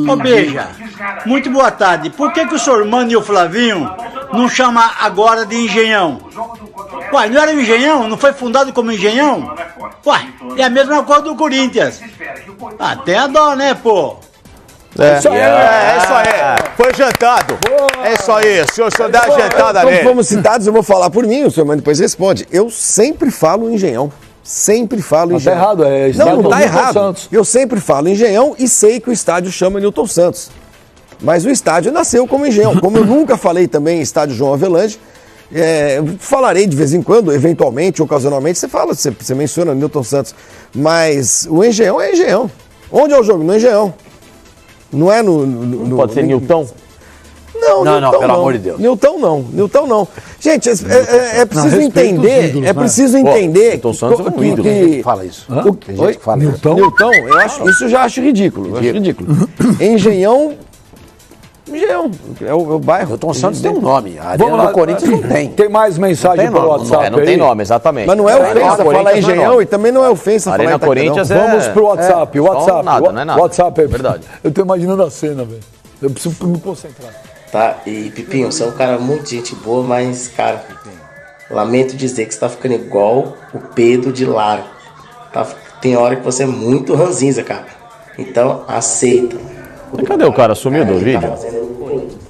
Ô, Beija, muito boa tarde. Por que o senhor Mano e o Flavinho não chama agora de Engenhão? Uai, não era Engenhão? Não foi fundado como Engenhão? Uai, é a mesma coisa do Corinthians. Ah, tem a dó, né, pô? É isso aí. Foi jantado. É isso aí. O senhor dá a jantada nele. Quando fomos citados, eu vou falar por mim, o senhor Mano depois responde. Eu sempre falo Engenhão. Sempre falo Engenhão. Tá errado, é Não tá errado. Eu sempre falo Engenhão e sei que o estádio chama Newton Santos. Mas o estádio nasceu como Engenhão. Como eu nunca falei também estádio João Avelange, falarei de vez em quando, eventualmente, ocasionalmente, você menciona Newton Santos. Mas o Engenhão é Engenhão. Onde é o jogo? No Engenhão. Não é no pode ser Newton? Não, pelo amor de Deus. Newton não. Gente, é preciso entender. Ídolos, é preciso entender. Newton Santos é um ídolo. Tem gente que fala isso. Tem gente que fala isso. Newton, isso eu já acho ridículo. Engenhão é o bairro. Newton Santos tem um nome. A Arena do Corinthians não tem. Tem mais mensagem pelo WhatsApp? Não tem nome, exatamente. Mas não é ofensa falar Engenhão e também não é ofensa falar Arena Corinthians. Vamos pro WhatsApp. WhatsApp. Nada, não é nada. WhatsApp é verdade. Eu tô imaginando a cena, velho. Eu preciso me concentrar. Tá, e Pipinho, você é um cara muito gente boa, mas, cara, lamento dizer que você tá ficando igual o Pedro de Lara. Tem hora que você é muito ranzinza, cara. Então, aceita. Cadê o cara? Sumiu do vídeo?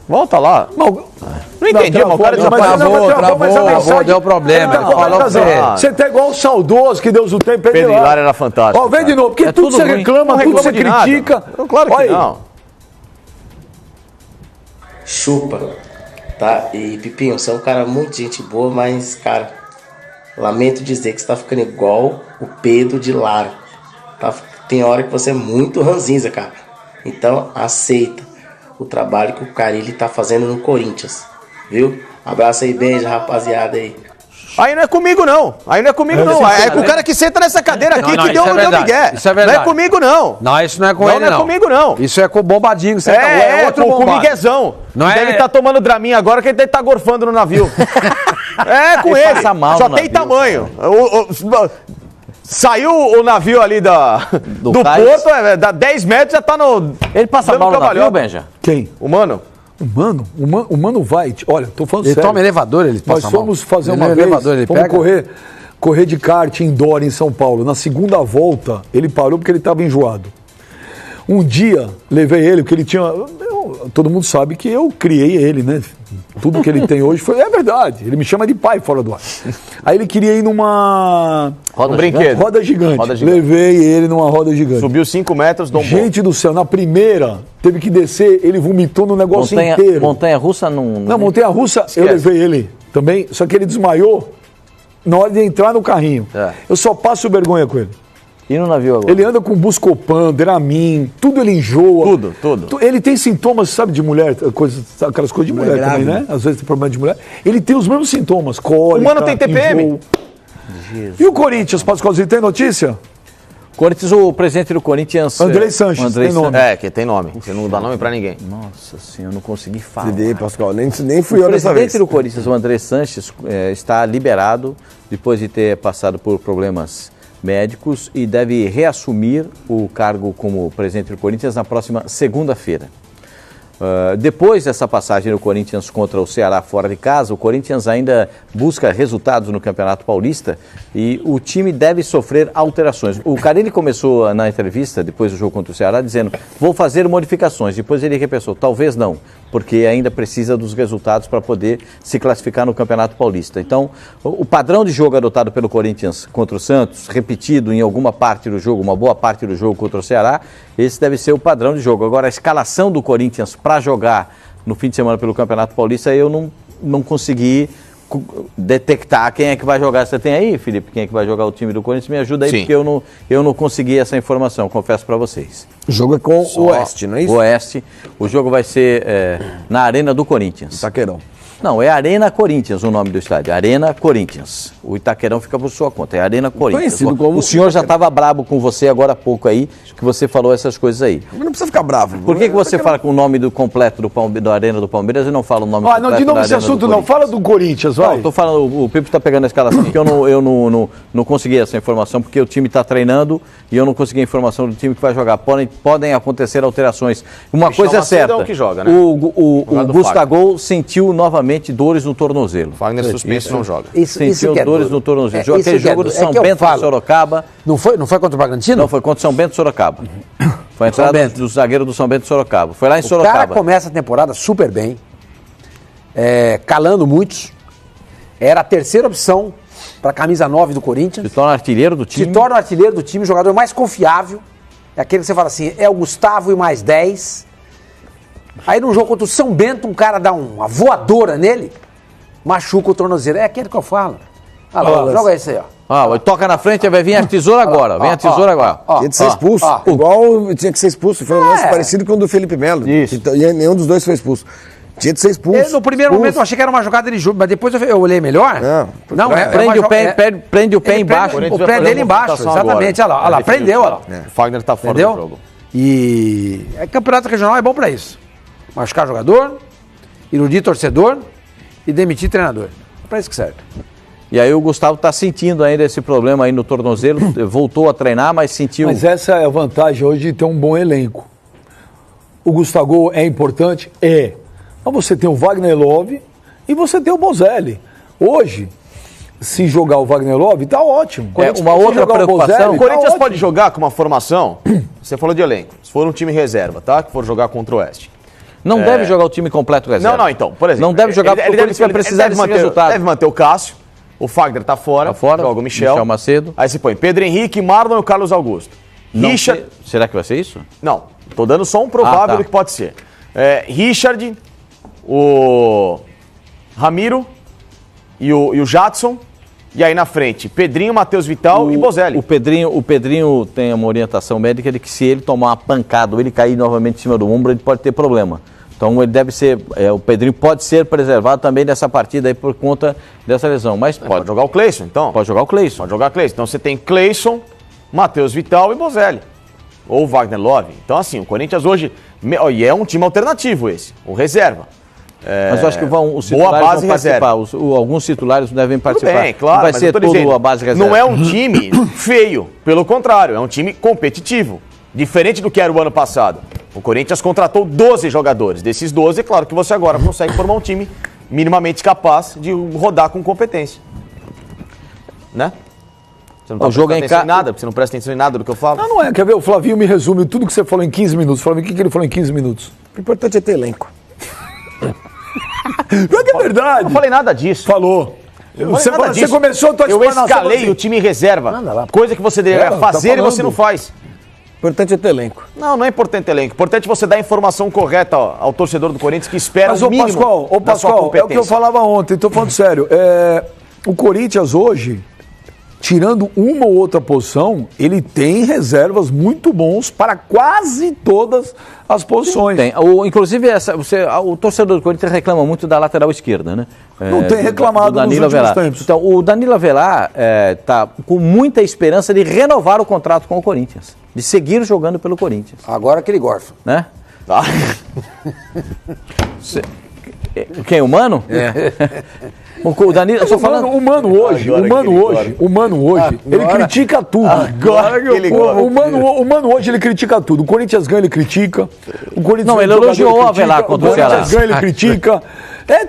Volta lá. Não entendi, mas o cara travou, deu problema. Você tá igual o saudoso que Deus o tem. Pedro de Lara era fantástico. Ó, vem de novo, porque tudo você reclama, tudo você critica. Claro que não. Chupa, tá? E Pipinho, você é um cara muito gente boa, mas, cara, lamento dizer que você tá ficando igual o Pedro de Lara. Tem hora que você é muito ranzinza, cara. Então, aceita o trabalho que o Carille tá fazendo no Corinthians, viu? Abraço aí, beijo, rapaziada aí. Aí não é comigo, não. É com o cara que senta nessa cadeira aqui que deu migué. Isso é verdade. Não é comigo, não. Não, isso não é com ele, não. Não é comigo, não. Isso é com o Bombadinho. É outro com o Miguezão. Ele tá tomando Dramin agora que ele tá gorfando no navio. É com ele. Só tem tamanho. Saiu o navio ali do porto, dá 10 metros, já tá no... Ele passa mal no navio, Benja? Quem? O Mano. O Mano vai, olha, tô falando sério. Ele toma elevador, ele passa mal. Nós fomos fazer uma vez, elevador, ele fomos pega? correr de kart indoor em São Paulo. Na segunda volta, ele parou porque ele estava enjoado. Um dia, levei ele, porque ele tinha... todo mundo sabe que eu criei ele, né? Tudo que ele tem hoje foi... É verdade, ele me chama de pai fora do ar. Aí ele queria ir numa... Roda gigante. Levei ele numa roda gigante. Subiu 5 metros, Gente do céu, na primeira, teve que descer, ele vomitou no negócio inteiro. Montanha-russa não... Não, montanha-russa, eu levei ele também, só que ele desmaiou na hora de entrar no carrinho. Eu só passo vergonha com ele. E no navio agora? Ele anda com Buscopan, Dramin, tudo ele enjoa. Tudo. Ele tem sintomas, sabe, de mulher, aquelas coisas de mulher também, né? Às vezes tem problema de mulher. Ele tem os mesmos sintomas, cólica, o Mano tem TPM. E o Corinthians, Pascoalzinho, tem notícia? O presidente do Corinthians... Andrei Sanches, tem nome. Que tem nome. Você não dá nome pra ninguém. Nossa senhora, eu não consegui falar. Pascoal, nem fui eu dessa vez. O presidente do Corinthians, o André Sanches, está liberado depois de ter passado por problemas médicos e deve reassumir o cargo como presidente do Corinthians na próxima segunda-feira. Depois dessa passagem do Corinthians contra o Ceará fora de casa, o Corinthians ainda busca resultados no Campeonato Paulista e o time deve sofrer alterações. O Carille começou na entrevista, depois do jogo contra o Ceará, dizendo: vou fazer modificações. Depois ele repensou, talvez não, porque ainda precisa dos resultados para poder se classificar no Campeonato Paulista. Então, o padrão de jogo adotado pelo Corinthians contra o Santos, repetido em alguma parte do jogo, uma boa parte do jogo contra o Ceará, esse deve ser o padrão de jogo. Agora, a escalação do Corinthians para jogar no fim de semana pelo Campeonato Paulista, eu não consegui detectar quem é que vai jogar. Você tem aí, Felipe, quem é que vai jogar o time do Corinthians? Me ajuda aí, porque eu não consegui essa informação, confesso para vocês. O jogo é com o Oeste, não é isso? O Oeste. O jogo vai ser na Arena do Corinthians. Taqueirão. Não, é Arena Corinthians o nome do estádio. Arena Corinthians. O Itaquerão fica por sua conta. É Arena Corinthians. O senhor já estava brabo com você agora há pouco aí, que você falou essas coisas aí. Não precisa ficar bravo. Por que você fala com o nome do completo da Arena do Palmeiras e não fala o nome completo não, de novo esse assunto não. Fala do Corinthians, vai. Não, tô falando, o Pipo está pegando a escalação, porque eu não consegui essa informação, porque o time está treinando e eu não consegui a informação do time que vai jogar. Podem acontecer alterações. Uma coisa é certa, que joga, né? o Gustavo sentiu novamente dores no tornozelo. Wagner suspenso não joga. Sentiu dores no tornozelo. Aquele jogo do São Bento do Sorocaba. Não foi contra o Bragantino? Não, foi contra o São Bento do Sorocaba. Foi a entrada do zagueiro do São Bento do Sorocaba. Foi lá em Sorocaba. O cara começa a temporada super bem, calando muitos. Era a terceira opção para a camisa 9 do Corinthians. Se torna artilheiro do time. Se torna artilheiro do time, o jogador mais confiável. É aquele que você fala assim, é o Gustavo e mais 10. Aí no jogo contra o São Bento, um cara dá uma voadora nele, machuca o tornozelo. É aquele que eu falo. Olha lá, joga esse aí, ó. Toca na frente, vai vir a tesoura agora. Vem a tesoura agora. Tinha de ser expulso. Igual tinha que ser expulso. Foi um lance parecido com o do Felipe Melo. Isso. E nenhum dos dois foi expulso. Tinha de ser expulso. No primeiro momento eu achei que era uma jogada de jogo, mas depois eu olhei melhor. Não, prende o pé embaixo. O pé dele embaixo, exatamente. Olha lá, prendeu. Olha lá. O Wagner tá fora do jogo. E campeonato regional é bom pra isso. Machucar jogador, iludir torcedor e demitir treinador. É pra isso que serve. E aí o Gustavo está sentindo ainda esse problema aí no tornozelo, voltou a treinar, mas sentiu... Mas essa é a vantagem hoje de ter um bom elenco. O Gustavo é importante? É. Mas você tem o Wagner Love e você tem o Bozelli. Hoje, se jogar o Wagner Love, tá ótimo. Uma outra preocupação... O Corinthians pode jogar com uma formação, você falou de elenco, se for um time reserva, tá? Que for jogar contra o Oeste. Não deve jogar o time completo reserva. Não, então, por exemplo... Não deve jogar porque o Corinthians vai precisar desse resultado. Deve manter o Cássio, o Fagner tá fora, joga o Michel Macedo. Aí você põe Pedro Henrique, Marlon e o Carlos Augusto. Richard... Será que vai ser isso? Não, tô dando só um provável do que pode ser. Richard, o Ramiro e o Jadson. E aí na frente, Pedrinho, Matheus Vital e Bozelli. O Pedrinho tem uma orientação médica de que se ele tomar uma pancada ou ele cair novamente em cima do ombro, ele pode ter problema. Então ele deve ser, o Pedrinho pode ser preservado também nessa partida aí por conta dessa lesão. Mas pode jogar o Cleison, então. Pode jogar o Cleison. Pode jogar o Cleison. Então você tem Cleison, Matheus Vital e Bozelli. Ou Wagner Love. Então assim, o Corinthians hoje, e é um time alternativo esse, o reserva. Mas eu acho que os titulares vão participar. Alguns titulares devem participar. Tudo bem, claro. Não vai ser todo a base reserva. Não é um time feio, pelo contrário, é um time competitivo. Diferente do que era o ano passado. O Corinthians contratou 12 jogadores. Desses 12, é claro que você agora consegue formar um time minimamente capaz de rodar com competência. Né? Você não tá prestando atenção em nada, porque você não presta atenção em nada do que eu falo. Não é. Quer ver? O Flavinho me resume tudo que você falou em 15 minutos. Flavinho, o que ele falou em 15 minutos? O importante é ter elenco. Não é que é verdade. Não falei nada disso. Falou. Você começou a tua Eu escalei o time em reserva. Coisa que você deveria fazer e você não faz. O importante é ter elenco. Não é importante ter elenco. O importante é você dar a informação correta ao torcedor do Corinthians que espera o mínimo da sua competência. É o que eu falava ontem, estou falando sério. O Corinthians hoje, tirando uma ou outra posição, ele tem reservas muito bons para quase todas as posições. Tem. Inclusive, o torcedor do Corinthians reclama muito da lateral esquerda, né? Não tem reclamado nos últimos tempos. Então, o Danilo Avelar está com muita esperança de renovar o contrato com o Corinthians, de seguir jogando pelo Corinthians. Agora que ele gorfa. Né? Quem, o Mano? O Danilo, eu tô falando... O Mano hoje, ele critica tudo. O Mano hoje, ele critica tudo. O Corinthians ganha, ele critica. O Corinthians não, ele elogiou o Avelar contra o Ceará. O Corinthians ganha, ele critica.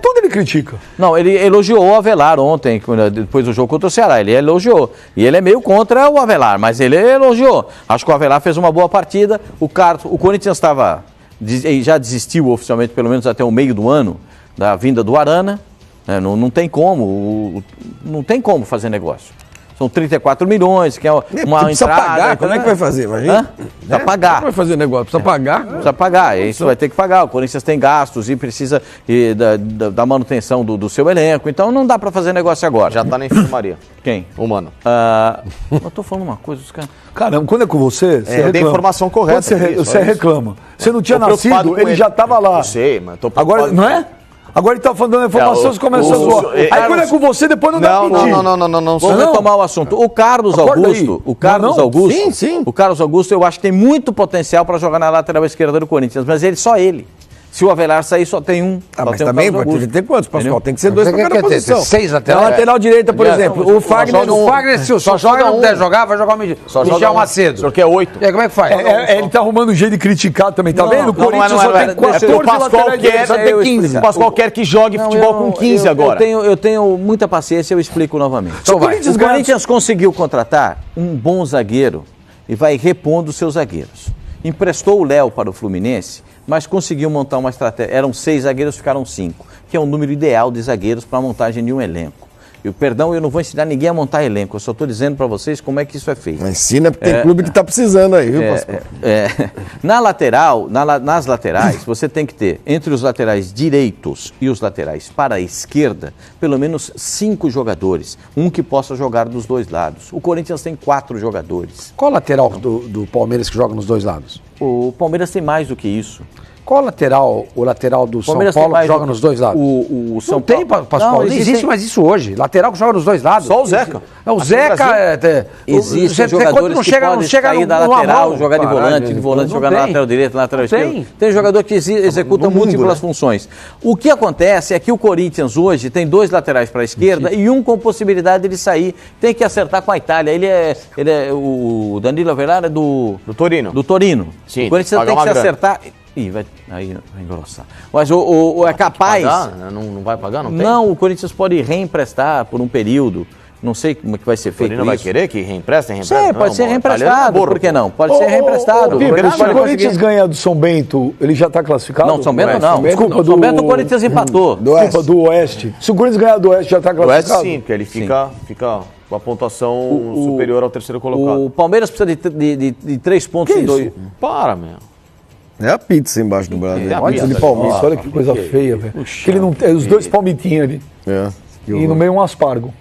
Tudo ele critica. Não, ele elogiou o Avelar ontem, depois do jogo contra o Ceará. Ele elogiou. E ele é meio contra o Avelar, mas ele elogiou. Acho que o Avelar fez uma boa partida. O Corinthians já desistiu oficialmente, pelo menos até o meio do ano, da vinda do Arana. Não tem como fazer negócio. São 34 milhões, que é uma precisa entrada. Pagar, como é que vai fazer? Imagina. Precisa pagar. Como vai fazer negócio? Precisa pagar? Precisa pagar, isso vai ter que pagar. O Corinthians tem gastos e precisa da manutenção do seu elenco, então não dá para fazer negócio agora. Já tá na enfermaria. Quem? O Mano. Eu tô falando uma coisa, os caras... Caramba, quando é com você reclama. Tem informação correta. Quando você reclama. Você não tinha nascido, ele já estava lá. Eu sei, mas tô agora, não é? Agora ele tá falando informação, você começa a zoar. Aí quando é com você, depois não dá pra pedir. Não. Vamos retomar o assunto. O Carlos Augusto, o Carlos Augusto, eu acho que tem muito potencial para jogar na lateral esquerda do Corinthians, mas só ele. Se o Avelar sair, só tem um. Mas também pode ter quantos, Pascoal? Entendeu? Tem que ser 2 para cada posição. 6 Na laterais. lateral direita, por exemplo, o Fagner... Se o Fagner não puder jogar, vai jogar o Michel Macedo. O senhor quer 8. E aí, como é que faz? Ele tá arrumando um jeito de criticar também, tá vendo? O Corinthians só tem 14 o Pascoal laterais, só tem 15. O Pascoal quer que jogue futebol com 15 agora. Eu tenho muita paciência, eu explico novamente. Então O Corinthians conseguiu contratar um bom zagueiro e vai repondo os seus zagueiros. Emprestou o Léo para o Fluminense, mas conseguiu montar uma estratégia. Eram 6 zagueiros, ficaram 5, que é um número ideal de zagueiros para a montagem de um elenco. Eu não vou ensinar ninguém a montar elenco, eu só estou dizendo para vocês como é que isso é feito. Mas ensina, porque tem clube que está precisando aí, viu, Pascoal? Nas laterais, você tem que ter, entre os laterais direitos e os laterais para a esquerda, pelo menos 5 jogadores. Um que possa jogar dos dois lados. O Corinthians tem 4 jogadores. Qual lateral do Palmeiras que joga nos dois lados? O Palmeiras tem mais do que isso. Qual o lateral do São Paulo que joga nos dois lados? O São Não tem, Pascoal. Não existe mais isso hoje. Lateral que joga nos dois lados. Só o Zeca. O Zeca... Existem jogadores que podem sair da lateral, jogar de volante, jogar na lateral direita, na lateral esquerda. Tem jogador que executa múltiplas funções. O que acontece é que o Corinthians hoje tem 2 laterais para a esquerda e um com possibilidade de sair. Tem que acertar com a Itália. O Danilo Avelar é do Torino. Do Torino. Sim, o Corinthians tem que se acertar... Vai engrossar. Mas é capaz... Pagar, não vai pagar? Não tem? Não, o Corinthians pode reemprestar por um período. Não sei como é que vai ser feito isso. O Corinthians vai querer que reempreste? Pode ser reemprestado. Por que não? Pode ser reemprestado. Se o Corinthians ganhar do São Bento, ele já está classificado? Não, São Bento não. Desculpa, São Bento o Corinthians empatou. Desculpa, do Oeste. Se o Corinthians ganhar do Oeste, já está classificado? Do Oeste sim, porque ele fica com a pontuação superior ao terceiro colocado. O Palmeiras precisa de 3 pontos em 2. Para, meu. É a pizza embaixo do braço. Olha de Palmeiras, olha que coisa feia, velho. Ele não tem os 2 palmitinhos ali. E no meio um aspargo.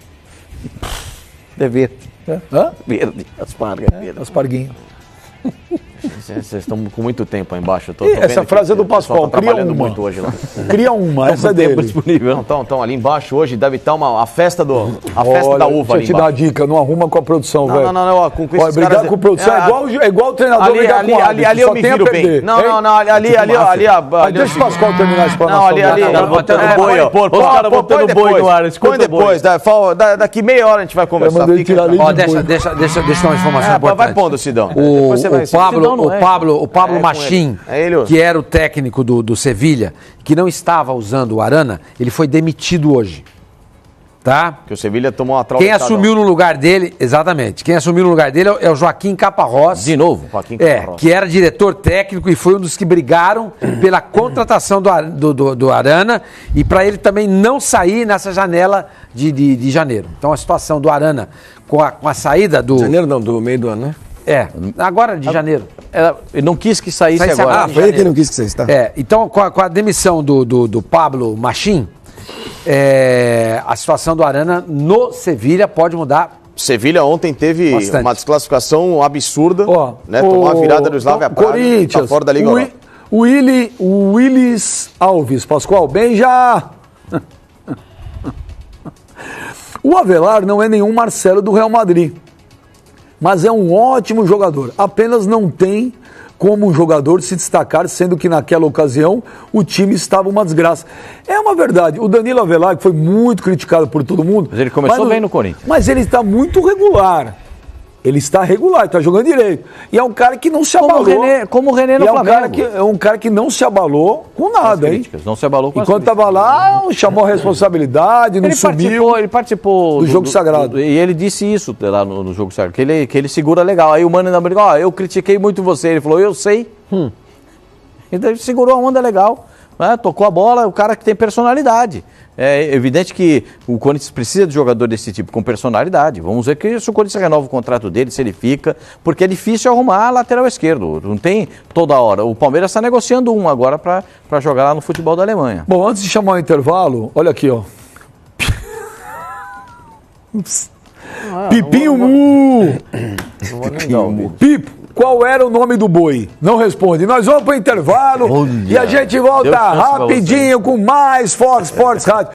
É verde. Hã? Verde. Aspargo. Asparguinho. Vocês estão com muito tempo aí embaixo. Essa frase é do Pascoal. Cria uma. Muito hoje lá. Cria uma, essa é dele. Disponível. Estão ali embaixo hoje, deve estar a festa da uva ali Deixa eu te dar a dica, não arruma com a produção, velho. Não, com esses brigar caras... com a produção é igual o treinador brigar com o árbitro. Ali eu me viro bem. Não, ali... Deixa o Pascoal terminar a explanação. Não, ali... Botando boi, ó. Os caras botando boi no ar. Põe depois, daqui meia hora a gente vai conversar. Deixa eu dar uma informação importante. Vai pondo, Sidão. O Pablo Machin, que era o técnico do Sevilha, que não estava usando o Arana, ele foi demitido hoje. Tá? Que o Sevilha tomou uma traumatada. Quem assumiu no lugar dele, exatamente, quem assumiu no lugar dele é o Joaquim Caparrós. De novo? Joaquim Caparrós. Que era diretor técnico e foi um dos que brigaram pela contratação do Arana e para ele também não sair nessa janela de janeiro. Então a situação do Arana com a saída do... Janeiro não, do meio do ano, né? Agora de janeiro. Ele não quis que saísse Saísse agora. agora. Foi ele que não quis que saísse, tá? Então com a demissão do Pablo Machin, a situação do Arana no Sevilha pode mudar. Sevilha ontem teve Bastante. uma desclassificação absurda, tomou a virada do Slavia Praga, Corinthians, tá fora da Liga Europa. O Willis Alves, Pascoal, bem já. O Avelar não é nenhum Marcelo do Real Madrid, mas é um ótimo jogador. Apenas não tem como um jogador se destacar, sendo que naquela ocasião o time estava uma desgraça. É uma verdade. O Danilo Avelar, que foi muito criticado por todo mundo... Mas ele começou bem no Corinthians. Mas ele está muito regular. Ele está regular, está jogando direito. E é um cara que não se abalou. Como o René no Flamengo. É um cara que não se abalou com nada, hein? Não se abalou com Enquanto estava lá, chamou a responsabilidade, não sumiu. Ele participou do jogo sagrado. E ele disse isso lá no jogo sagrado, que ele segura legal. Aí o Mano ainda brigou, eu critiquei muito você. Ele falou, eu sei. Então ele segurou a onda legal. Tocou a bola, o cara que tem personalidade. É evidente que o Corinthians precisa de jogador desse tipo, com personalidade. Vamos ver que se o Corinthians renova o contrato dele, se ele fica, porque é difícil arrumar lateral esquerdo. Não tem toda hora. O Palmeiras está negociando um agora para jogar lá no futebol da Alemanha. Bom, antes de chamar o intervalo, olha aqui, ó. Pipinho Mu! Pipo! qual era o nome do boi? Não responde. Nós vamos para o intervalo e a gente volta rapidinho com mais Fox Sports Rádio.